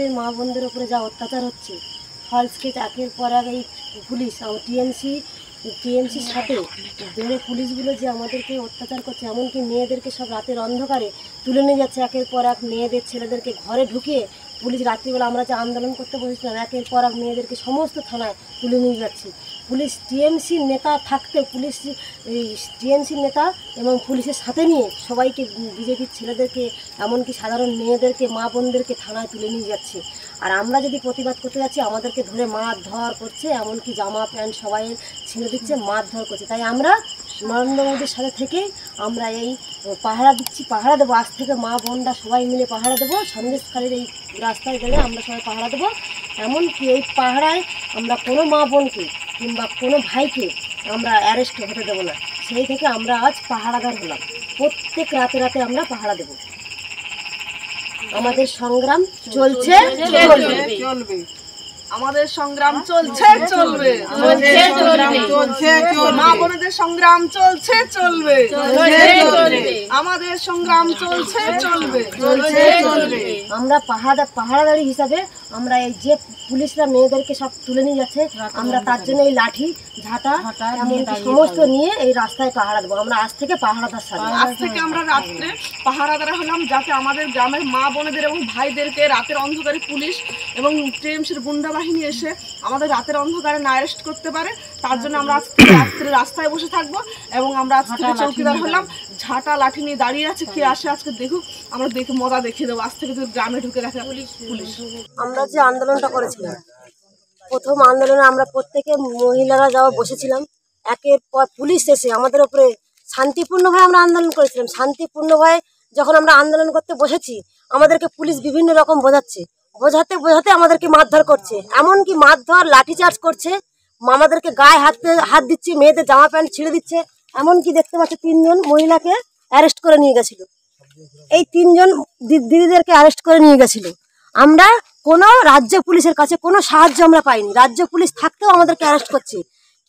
আমাদের মা বোনদের উপরে যা অত্যাচার হচ্ছে, ফলস কেস একের পর এক এই পুলিশ টিএমসির সাথে বেড়ে পুলিশগুলো যে আমাদেরকে অত্যাচার করছে, এমনকি মেয়েদেরকে সব রাতের অন্ধকারে তুলে নিয়ে যাচ্ছে একের পর এক মেয়েদের ছেলেদেরকে ঘরে ঢুকিয়ে পুলিশ রাত্রিবেলা আমরা যে আন্দোলন করতে বসেছিলাম একের পর এক মেয়েদেরকে সমস্ত থানায় তুলে নিয়ে যাচ্ছে। পুলিশ টিএমসির নেতা থাকতে টিএমসির নেতা এবং পুলিশের সাথে নিয়ে সবাইকে বিজেপির ছেলেদেরকে এমনকি সাধারণ মেয়েদেরকে মা বোনদেরকে থানায় তুলে নিয়ে যাচ্ছে। আর আমরা যদি প্রতিবাদ করতে যাচ্ছি আমাদেরকে ধরে মারধর করছে, এমনকি জামা প্যান্ট সবাই ছিঁড়ে দিচ্ছে, মারধর করছে। তাই আমরা নরেন্দ্র মোদীর সাথে থেকেই আমরা এই পাহারা দিচ্ছি, পাহারা দেবো। আজ থেকে মা বোনরা সবাই মিলে পাহারা দেবো। সন্দেশখালীর এই রাস্তায় গেলে আমরা সবাই পাহারা দেবো। এমনকি এই পাহারায় আমরা কোনো মা বোনকে কিংবা কোনো ভাইকে আমরা অ্যারেস্ট হতে দেবো না। সেই থেকে আমরা আজ পাহারাদার হলাম। প্রত্যেক রাতে রাতে আমরা পাহারা দেবো। আমাদের সংগ্রাম চলছে, চলবে। আমাদের সংগ্রাম চলছে, চলবে। মা বোনদের সংগ্রাম চলছে, চলবে। আমাদের সংগ্রাম চলছে, চলবে। আমরা পাহারাদারি হিসাবে আমরা এই যে পুলিশরা মেয়েদেরকে সব তুলে নিয়ে যাচ্ছে, আমরা তার জন্য এই লাঠি ঝাঁটা এমনকি সমস্ত নিয়ে এই রাস্তায় পাহারা দেবো। আমরা আজ থেকে পাহারাদার সাথে আজ থেকে আমরা রাত্রে পাহারাদার হলাম, যাতে আমাদের গ্রামের মা বোনেদের এবং ভাইদেরকে রাতের অন্ধকারে পুলিশ এবং টিএমসির গুন্ডা বাহিনী এসে আমাদের রাতের অন্ধকারে না অ্যারেস্ট করতে পারে। তার জন্য আমরা আজ থেকে রাত্রে রাস্তায় বসে থাকবো এবং আমরা আজ থেকে চৌকিদার হলাম। ঝাঁটা লাঠি নিয়ে দাঁড়িয়ে আছে, কে আসে আজকে দেখুক, আমরা দেখে মজা দেখিয়ে দেবো। আজ থেকে যদি গ্রামে ঢুকে রাখে পুলিশ। আমরা যে আন্দোলনটা করেছিলাম, প্রথম আন্দোলনে আমরা প্রত্যেকে মহিলারা যাওয়া বসেছিলাম, একের পর পুলিশ এসে আমাদের উপরে শান্তিপূর্ণভাবে আমরা আন্দোলন করেছিলাম। শান্তিপূর্ণভাবে যখন আমরা আন্দোলন করতে বসেছি আমাদেরকে পুলিশ বিভিন্ন রকম বোঝাতে আমাদেরকে মারধর করছে, এমনকি মারধর লাঠিচার্জ করছে, আমাদেরকে গায়ে হাত দিচ্ছে, মেয়েদের জামা প্যান্ট ছিঁড়ে দিচ্ছে। এমনকি দেখতে পাচ্ছি 3 জন মহিলাকে অ্যারেস্ট করে নিয়ে গেছিল। এই 3 জন দিদিদেরকে অ্যারেস্ট করে নিয়ে গেছিল। আমরা কোনো রাজ্য পুলিশের কাছে কোনো সাহায্য আমরা পাইনি। রাজ্য পুলিশ থাকতেও আমাদেরকে অ্যারেস্ট করছে,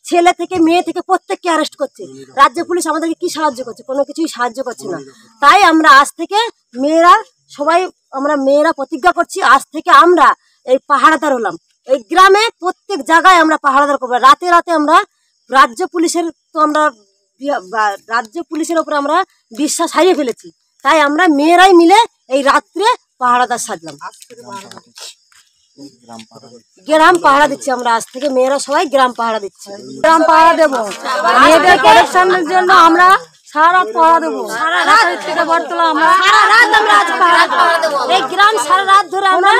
ছেলে থেকে মেয়ে থেকে প্রত্যেককে অ্যারেস্ট করছে। রাজ্য পুলিশ আমাদেরকে কি সাহায্য করছে? কোনো কিছুই সাহায্য করছে না। তাই আমরা আজ থেকে আমরা মেয়েরা প্রতিজ্ঞা করছি, আজ থেকে আমরা এই পাহারাদার হলাম। এই গ্রামে প্রত্যেক জায়গায় আমরা পাহারাদার করবো। রাতে রাতে আমরা রাজ্য পুলিশের উপরে আমরা বিশ্বাস হারিয়ে ফেলেছি। তাই আমরা মেয়েরাই মিলে এই রাত্রে পাহারাদার সাজলাম। গ্রাম পাহারা দিচ্ছি আমরা আজ থেকে, মেয়েরা সবাই গ্রাম পাহারা দিচ্ছি। গ্রাম পাহারা দেবো মেয়েদের প্রোটেকশনের জন্য। আমরা সারা রাত পাহারা দেবো। সারা রাত থেকে বটতলা আমরা সারা রাত আমরা আজ পাহারা দেবো। এই গ্রাম সারা রাত ধরে আমরা